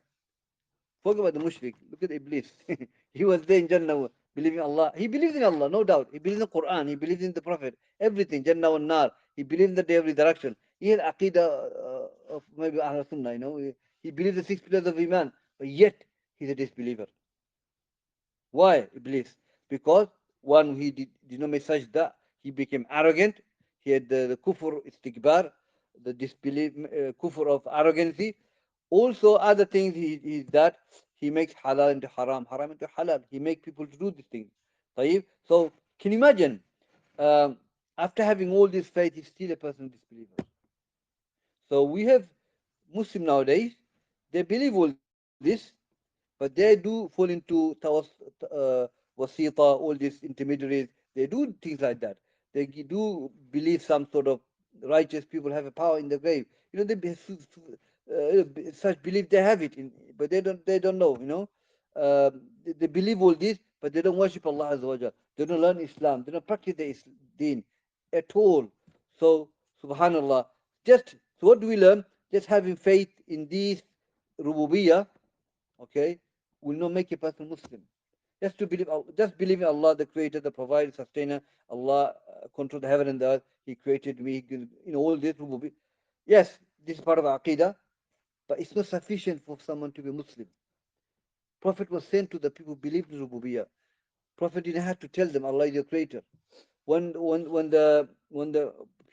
Forget about the mushrik. Look at Iblis. He was there in Jannah believing Allah. He believes in Allah, no doubt. He believes in the Quran. He believes in the Prophet. Everything. Jannah and Nar. He believes in the day of resurrection. He had aqidah of maybe Ahl Sunnah, He believes the 6 pillars of Iman. But yet, he's a disbeliever. Why, Iblis? Because, one, he did not make sajda. He became arrogant. He had the kufr istikbar, the disbelief, kufr of arrogancy. Also, other things is that he makes halal into haram, haram into halal. He makes people to do these things. طيب? So, can you imagine, after having all this faith, he's still a person disbeliever. So we have Muslim nowadays, they believe all this, but they do fall into wasita, all these intermediaries. They do things like that. They do believe some sort of righteous people have a power in the grave. Such belief they have it, but they don't know. They believe all this, but they don't worship Allah Azza wa Jal. They don't learn Islam. They don't practice the Deen at all. So, Subhanallah. So what do we learn? Just having faith in this rububiyyah, okay, will not make a person Muslim. Just believe in Allah, the Creator, the Provider, Sustainer. Allah controls the heaven and the earth. He created me. All this rububiyyah. Yes, this is part of Aqidah, but it's not sufficient for someone to be Muslim. Prophet was sent to the people who believed in rububiyyah. Prophet didn't have to tell them Allah is your Creator. When the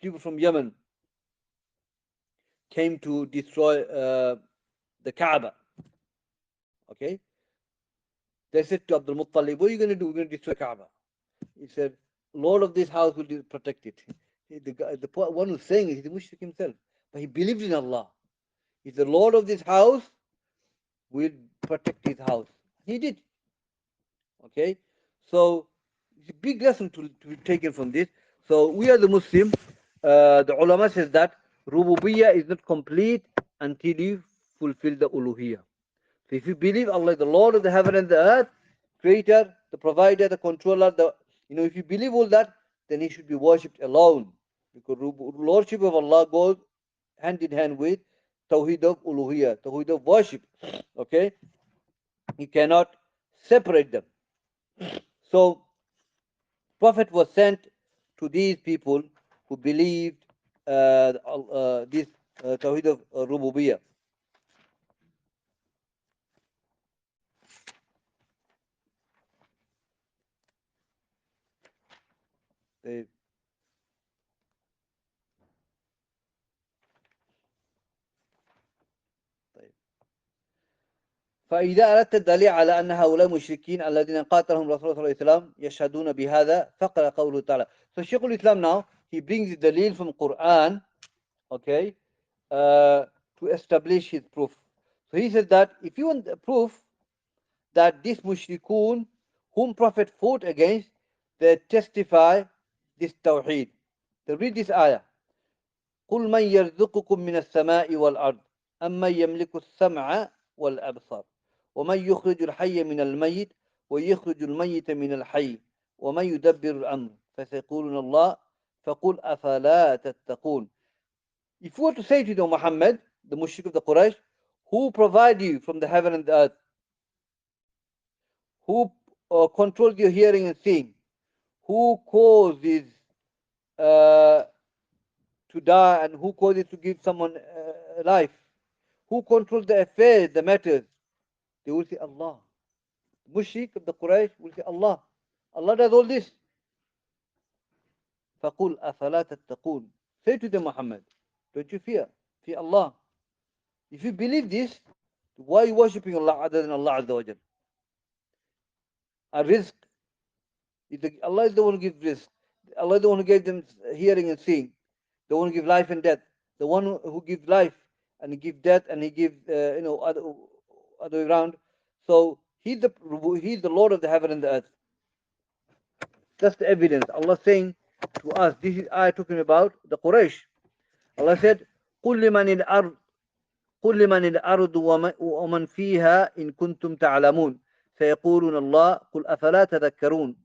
people from Yemen came to destroy the Kaaba, okay, they said to Abdul Muttalib, what are you going to do? We're going to destroy Kaaba. He said, Lord of this house will protect it. The one who's saying it is the mushrik himself, but he believed in Allah. He's the Lord of this house, will protect his house. He did. Okay, so it's a big lesson to be taken from this. So we are the Muslim. The ulama says that rububiyyah is not complete until you fulfill the uluhiyyah. So if you believe Allah is the Lord of the heaven and the earth, creator, the provider, the controller, if you believe all that, then he should be worshipped alone. Because lordship of Allah goes hand in hand with tawheed of uluhiyyah, tawheed of worship. Okay? You cannot separate them. So, Prophet was sent to these people who believed this tawheed of rububiyyah. طيب. فإذا أردت الدليل على أن هؤلاء المشركين الذين قاتلهم رسول الله صلى الله عليه وسلم يشهدون بهذا فقرأ قوله تعالى. So Shaykhul-Islam now, he brings the dalil from Quran, okay, to establish his proof. So he says that if you want the proof that these mushrikun whom Prophet fought against, they testify this tawheed. They read this ayah. قل من يرزقكم من السماء والأرض أمن يملك السمع والأبصار ومن يخرج الحي من الميت ويخرج الميت من الحي ومن يدبر الأمر فسيقولون الله فقل أفلا تتقون. If you were to say to them, Muhammad, the mushrik of the Quraysh, who provide you from the heaven and the earth, who controls your hearing and seeing, who causes uh, to die and who causes to give someone life, who controls the affairs, the matters, they will say Allah. The mushrik of the Quraysh will say Allah. Allah does all this. فَقُلْ أَفَلَا تَتَّقُونَ. Say to them, Muhammad, don't you fear? Fear Allah. If you believe this, why are you worshipping Allah other than Allah Azza wa Jal? A rizq. Allah is the one who gives rizq. Allah is the one who gave them hearing and seeing. The one who gives life and death. The one who gives life and he gives death and he gives, other way around. So he's the Lord of the heaven and the earth. That's the evidence. Allah saying to us, this is ayah talking about the Quraysh. Allah said, قُلْ لِمَنِ الْأَرْضِ قل لمن الأرض ومن فيها إن كنتم تعلمون سيقولون الله قل أفلا تذكرون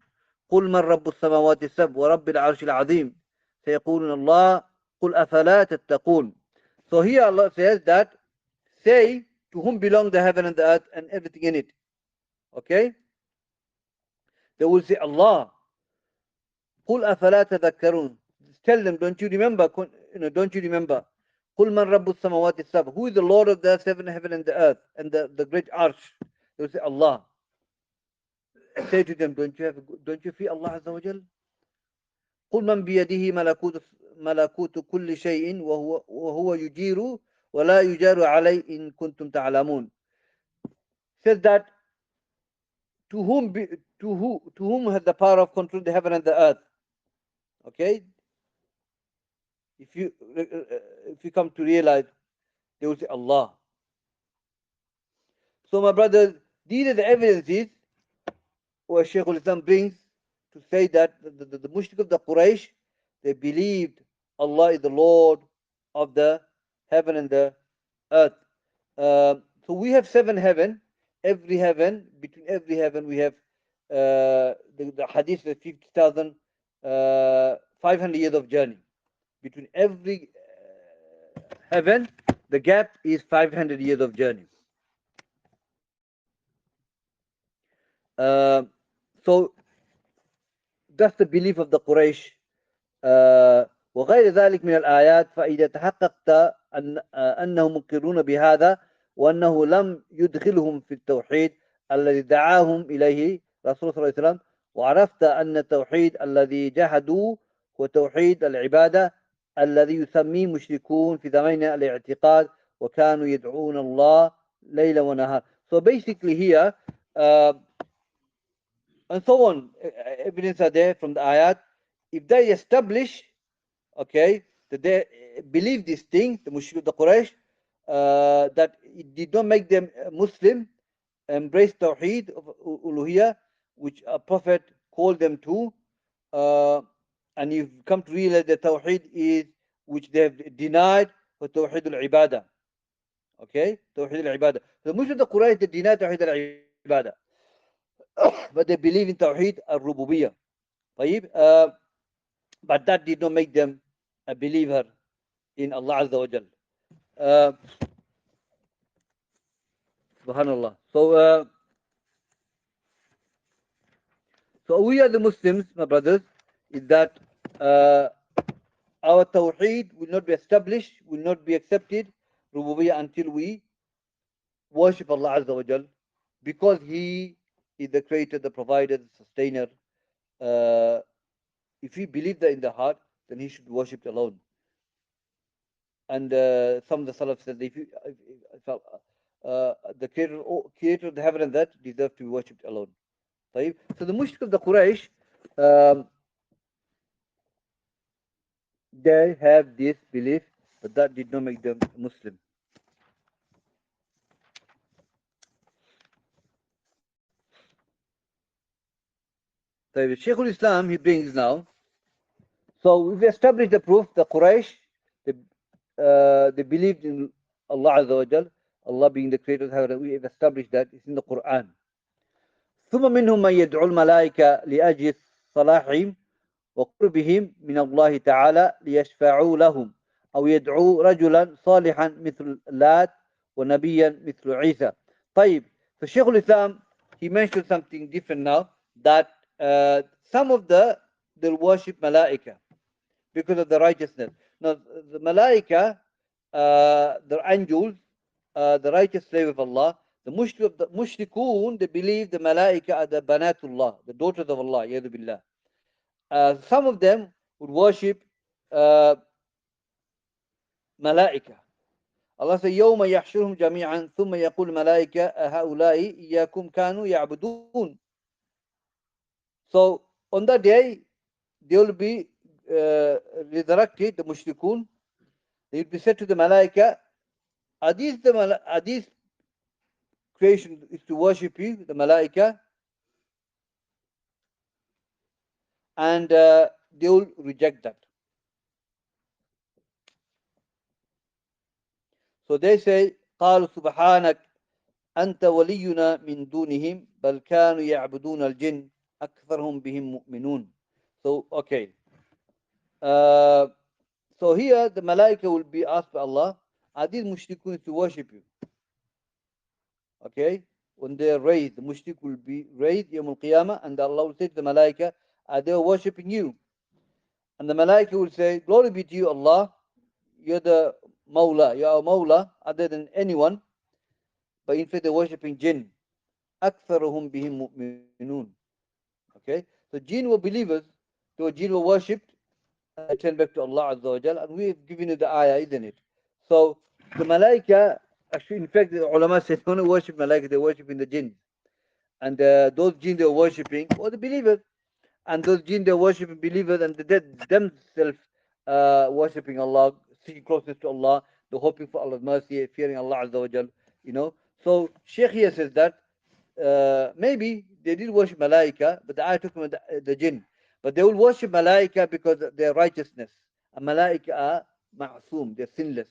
قل من رب السماوات السبع ورب العرش العظيم سيقولون الله قل أفلا تتقون. So here Allah says that say to whom belong the heaven and the earth and everything in it. Okay? They will say Allah. قل أفلا تذكرون. Tell them, don't you remember? Don't you remember? قل من رب السماوات السبع. Who is the Lord of the seven heaven and the earth and the great arch? They will say Allah. Say to them, don't you fear Allah Azza wa Jal? قل من بيده ملكوت كل شيء وهو يجير ولا يجار عليه إن كنتم تعلمون. Says that to whom has the power of control the heaven and the earth? Okay? If you come to realize, they will say Allah. So my brothers, these are the evidences what Shaykhul-Islam brings to say that the mushrik of the Quraysh, they believed Allah is the Lord of the heaven and the earth. So we have seven heaven. Between every heaven we have the hadith of 50,500 years of journey. Between every heaven, the gap is 500 years of journey. So that's the belief of the Quraysh. وغير ذلك من الآيات فإذا تحققت أنهم مقرون بهذا وأنه لم يدخلهم في التوحيد الذي دعاهم إليه رسول صلى الله عليه وسلم وعرفت أن التوحيد الذي جحدوا هو توحيد العبادة الذي يسميه مشركون في زمن الاعتقاد وكانوا يدعون الله ليلا ونهار. So basically here and so on, evidence are there from the ayat. If they establish, okay, that they believe this thing, the mushrik, the Quraysh, that it did not make them Muslim, embrace Tawheed of Uluhiyah, which a prophet called them to, and you've come to realize that Tawheed is, which they have denied, for Tawheed al-Ibadah. Okay? Tawheed al-Ibadah. The mushrik, the Quraysh, they deny Tawheed al-Ibadah. But they believe in Tawheed al-Rububiyyah. But that did not make them a believer in Allah Azza wa Jal. Subhanallah. So we are the Muslims, my brothers, is that our Tawheed will not be established, will not be accepted, Rububiyyah, until we worship Allah Azza wa Jal, because He is the creator, the provider, the sustainer. If we believe that in the heart, then He should be worshipped alone. And some of the Salaf said, the creator of the heaven and earth deserves to be worshipped alone. So the mushrik of the Quraysh, they have this belief, but that did not make them Muslim. So Shaykhul-Islam, he brings now. So we've established the proof, the Quraysh, They, they believed in Allah Azza wa Jal, Allah being the creator of heaven. We have established that. It's in the Quran. ثم منهم من يدعو الملائكة لأجل صلاحهم وقربهم من الله تعالى ليشفعوا لهم أو يدعو رجلا صالحا مثل لات ونبيا مثل عيسى. طيب, so Shaykhul-Islam, he mentioned something different now, that some of they worship malaika because of the righteousness. Now the malaika, the angels, the righteous slave of Allah, the mushrikun, they believe the malaika are the banatullah, the daughters of Allah, yadu billah. Some of them would worship uh, malaika. Allah says, يَوْمَ يَحْشُرُهُمْ جَمِيعًا ثُمَّ يَقُولُ الْمَلَائِكَةُ أَهَؤُلَاءِ إِيَّاكُمْ كَانُوا يَعْبُدُونَ. So on that day, they will be resurrected, the mushrikun. They will be said to the malaika, are these creation is to worship you, the malaika? And they will reject that. So they say, قالوا سبحانك أنت ولينا من دونهم بل كانوا يعبدون الجن أكثرهم بهم مؤمنون. So, okay. Uh, so here the malaika will be asked by Allah, are these mushrikun to worship you? Okay. When they are raised, the mushrik will be raised Yawm al-Qiyamah, and Allah will say to the malaika, are they worshipping you? And the malaika will say, glory be to you, Allah. You're the Mawla. You're our Mawla other than anyone. But in fact, they're worshipping jinn. أكثرهم بهم مؤمنون. Okay. So jinn were believers. So jinn were worshipped. And they turn back to Allah Azza wa Jal. And we've given you the ayah, isn't it? So the malaika, actually, in fact, the ulama said, don't worship malaika, they're worshipping the jinn. And those jinn they were worshipping were the believers. And those jinn they were worshipping believers, and they themselves worshipping Allah, seeking closeness to Allah, they're hoping for Allah's mercy, fearing Allah Azza wa Jal, you know. So Shaykh here says that maybe they did worship malaika, but the ayah took them the jinn. But they will worship malaika because of their righteousness. And malaika are ma'soom, they're sinless.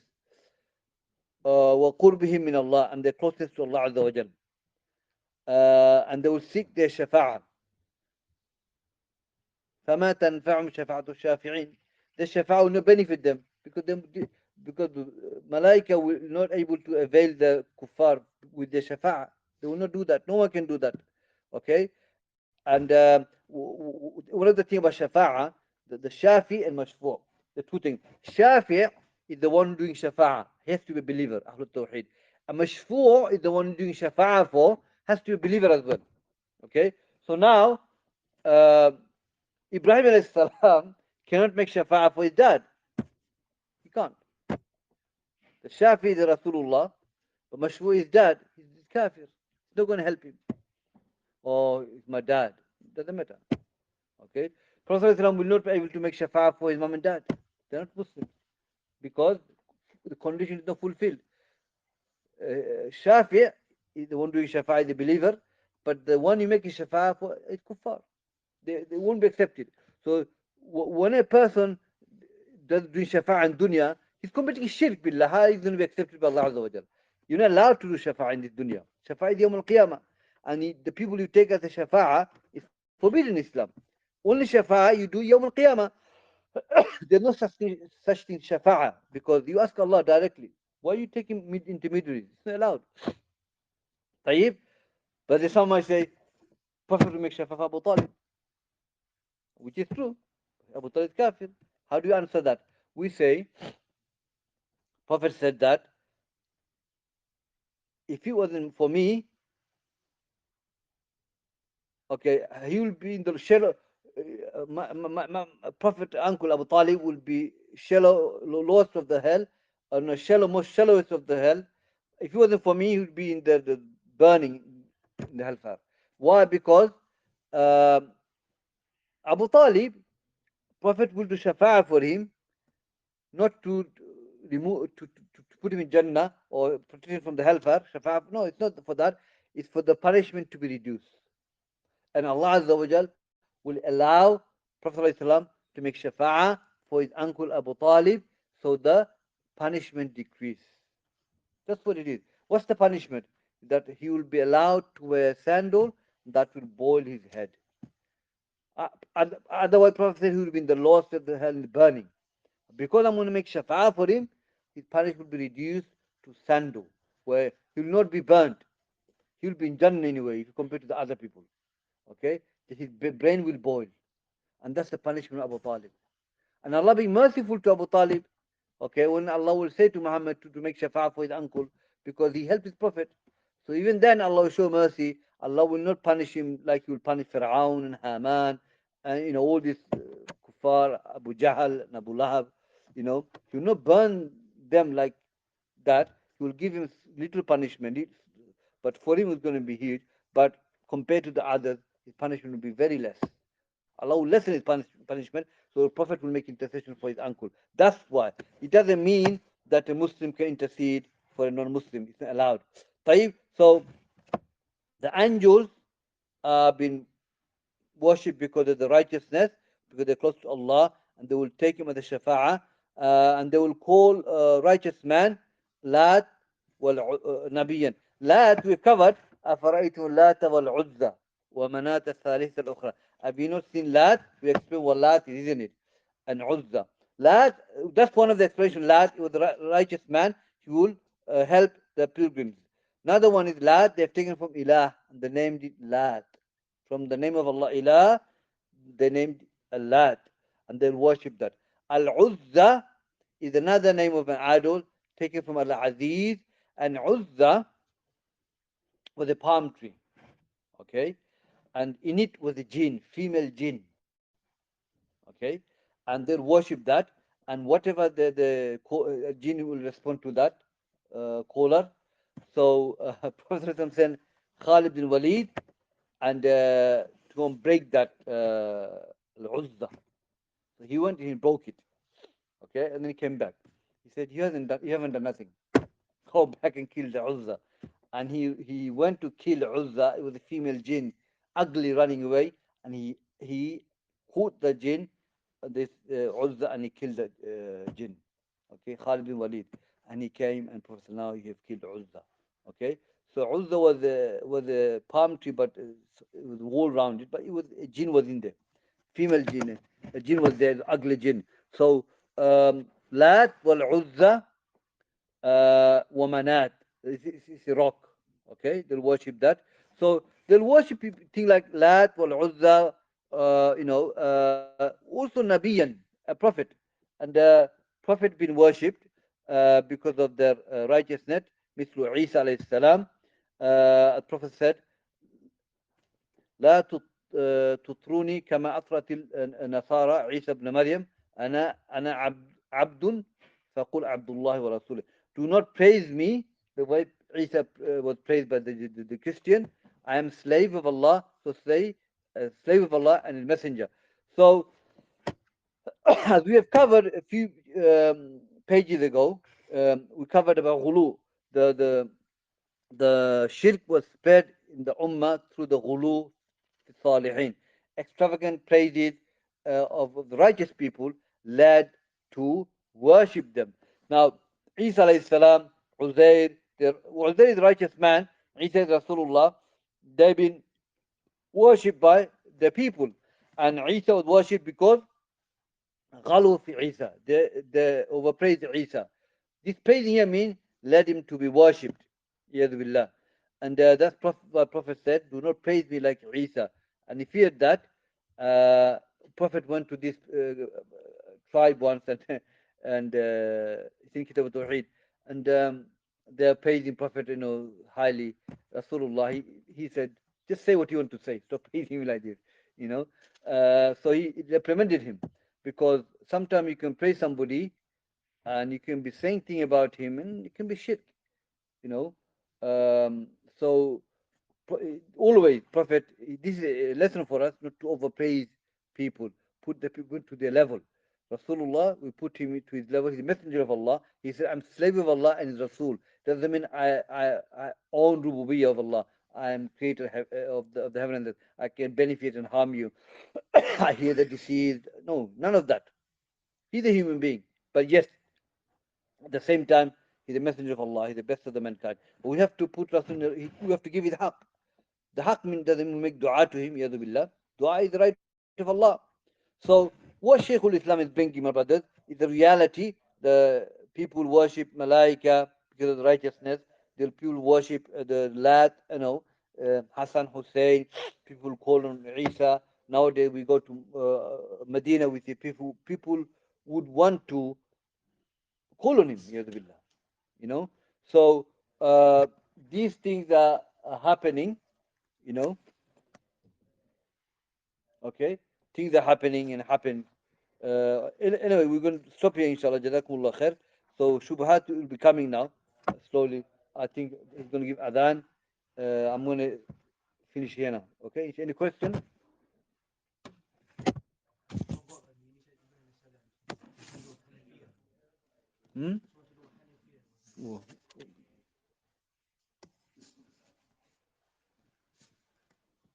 وَقُرْبِهِمْ مِنَ Allah, and their closeness to Allah Azza wa Jal. And they will seek their shafa'ah. فَمَا تَنْفَعُمْ شَفَاعَةُ الشَّافِعِينَ. The shafa'ah will not benefit them because malaika will not able to avail the kuffar with the shafa'ah. They will not do that. No one can do that. Okay? And one of the things about shafa'ah, the shafi and mashfu', the two things. Shafi is the one doing shafa'ah. He has to be a believer, Ahlul Tawheed. A mashfu' is the one doing shafa'ah for, has to be a believer as well. Okay? So now, Ibrahim alayhi salam cannot make shafa'ah for his dad. He can't. The shafi is Rasulullah, but mashfu' is dad. He's kafir. He's not going to help him. Or it's my dad. It doesn't matter. Okay? Prophet ﷺ will not be able to make shafa'ah for his mom and dad. They're not Muslims. Because the condition is not fulfilled. Shafi is the one doing shafa'ah, the believer, but the one you make shafa'ah for is kuffar. They won't be accepted. So when a person does doing shafa'ah in dunya, he's committing shirk billah. How is going to be accepted by Allah Azza wa Jal? You're not allowed to do shafa'ah in this dunya. Shafa'ah is Yawm al-Qiyamah. And the people you take as a shafa'ah is forbidden in Islam. Only shafa'ah you do Yawm al-Qiyamah. There's no such thing shafa'ah, because you ask Allah directly. Why are you taking intermediaries? It's not allowed. طيب? But then some might say, Prophet will make shafa'ah Abu Talib, which is true. Abu Talib is kafir. How do you answer that? We say, Prophet said that if it wasn't for me, okay, he will be in the shallow. My Prophet uncle Abu Talib will be shallow, lowest of the hell, or no, most shallowest of the hell. If it wasn't for me, he would be in the burning in the hellfire. Why? Because uh, Abu Talib, Prophet will do shafa'ah for him, not to remove to put him in Jannah or protect him from the hellfire. Shafa'ah, no, it's not for that. It's for the punishment to be reduced. And Allah Azza wa Jal will allow Prophet ﷺ to make shafa'ah for his uncle Abu Talib, so the punishment decrease. That's what it is. What's the punishment? That he will be allowed to wear sandal that will boil his head. Otherwise, Prophet said he will be in the lost of the hell burning. Because I'm going to make shafa'ah for him, his punishment will be reduced to sandal, where he will not be burnt. He will be in Jannah anyway, if you compare to the other people. Okay? His brain will boil. And that's the punishment of Abu Talib. And Allah being merciful to Abu Talib, okay, when Allah will say to Muhammad to make shafa'ah for his uncle, because he helped his Prophet. So even then Allah will show mercy. Allah will not punish him like he will punish Fir'aun and Haman and all these kuffar, Abu Jahl and Abu Lahab. He will not burn them like that. He will give him little punishment. But for him it's going to be huge. But compared to the others, his punishment will be very less. Allah will lessen his punishment, so the Prophet will make intercession for his uncle. That's why. It doesn't mean that a Muslim can intercede for a non-Muslim. It's not allowed. So the angels are being worshipped because of the righteousness, because they're close to Allah, and they will take him as a shafa'ah, and they will call righteous man Lat wal Nabiyan. Lat we covered. أفرأيتم اللات والعزى ومناة الثالثة الأخرى. Have you not seen Lat? We explain what Lat is, isn't it? And Uzza. Lat, that's one of the explanations. Lat was the righteous man. He will help the pilgrims. Another one is Lat. They've taken from Ilah, and they named it Lat. From the name of Allah, Ilah, they named Lat, and they worship that. Al-Uzza is another name of an idol taken from Al-Aziz, and Uzza was a palm tree, okay? And in it was a jinn, female jinn, okay? And they'll worship that, and whatever the jinn will respond to that caller. So Prophet sent Khalid bin Walid and to go and break that Al-Uzza. So he went and he broke it, okay? And then he came back. He said, you haven't done nothing. Go back and kill the Uzza. And he went to kill Uzza. It was a female jinn, ugly, running away. And he caught the jinn, this Uzza, and he killed the jinn. Okay, Khalid bin Walid. And he came and Prophet, now you have killed Uzza. Okay, so Uzza was a palm tree, but it was wall round it, but it was a jinn was in there, female jinn. A jinn was there, ugly jinn. So Lat wal Uzza Wamanat. It's a rock. Okay, they'll worship that. So they'll worship things like Lat wal Uzza, also Nabiyan, a prophet. And prophet been worshipped because of their righteousness. Mithlu Isa alayhi salam. The prophet said, لا تطروني كما أطرت النصارى عيسى ابن مريم أنا عبد فقل عبد الله ورسوله. Do not praise me the way Isa was praised by the Christian. I am slave of Allah, so say slave of Allah and his messenger. So as we have covered a few pages ago, we covered about ghulu. The shirk was spread in the ummah through the ghulu salihin. Extravagant praises of the righteous people led to worship them. Now, Isa alayhi salam, Uzair is a righteous man, Isa is Rasulullah, they've been worshipped by the people. And Isa was worshipped because غلوا في Isa. They overpraised Isa. This praising here means led him to be worshipped. Billah. And that's what Prophet said, do not praise me like Isa. And he feared that. Prophet went to this tribe once and it's in Kitab al-Tawheed. And they're praising Prophet, highly. Rasulullah, he said, just say what you want to say. Stop praising me like this, you know. So he reprimanded him because sometimes you can praise somebody and you can be saying things about him and it can be shirk, you know. So always Prophet, this is a lesson for us not to overpraise people, put the people to their level. Rasulullah, we put him to his level. He's a messenger of Allah. He said, I'm slave of Allah and his Rasul. Doesn't mean I own rububiyyah of Allah. I am creator of the heaven and earth. I can benefit and harm you. I hear the deceased. No, none of that. He's a human being. But yes, At the same time, he's the messenger of Allah, he's the best of the mankind. But we have to put us in we have to give it haqq. The haqq doesn't make dua to him, yadu billah. Dua is the right of Allah. So what Shaykhul-Islam is bringing, my brothers, is the reality. The people worship malaika because of the righteousness. The people worship the Lat, Hassan Hussein. People call him Isa. Nowadays we go to Medina, we see people would want to call on him, yadu billah. You know, so uh, these things are happening. You know, okay, things are happening and happen. Anyway, we're going to stop here, inshallah. Jazakumullah khair. So, Shubuhat will be coming now, slowly. I think he's going to give adhan. I'm going to finish here now. Okay, any question? Hmm? Oh.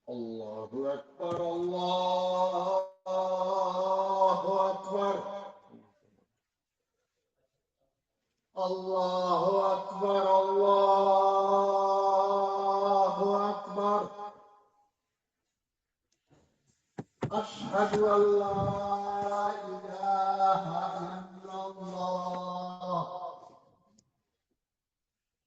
الله أكبر الله أكبر الله أكبر الله أكبر أشهد أن لا إله إلا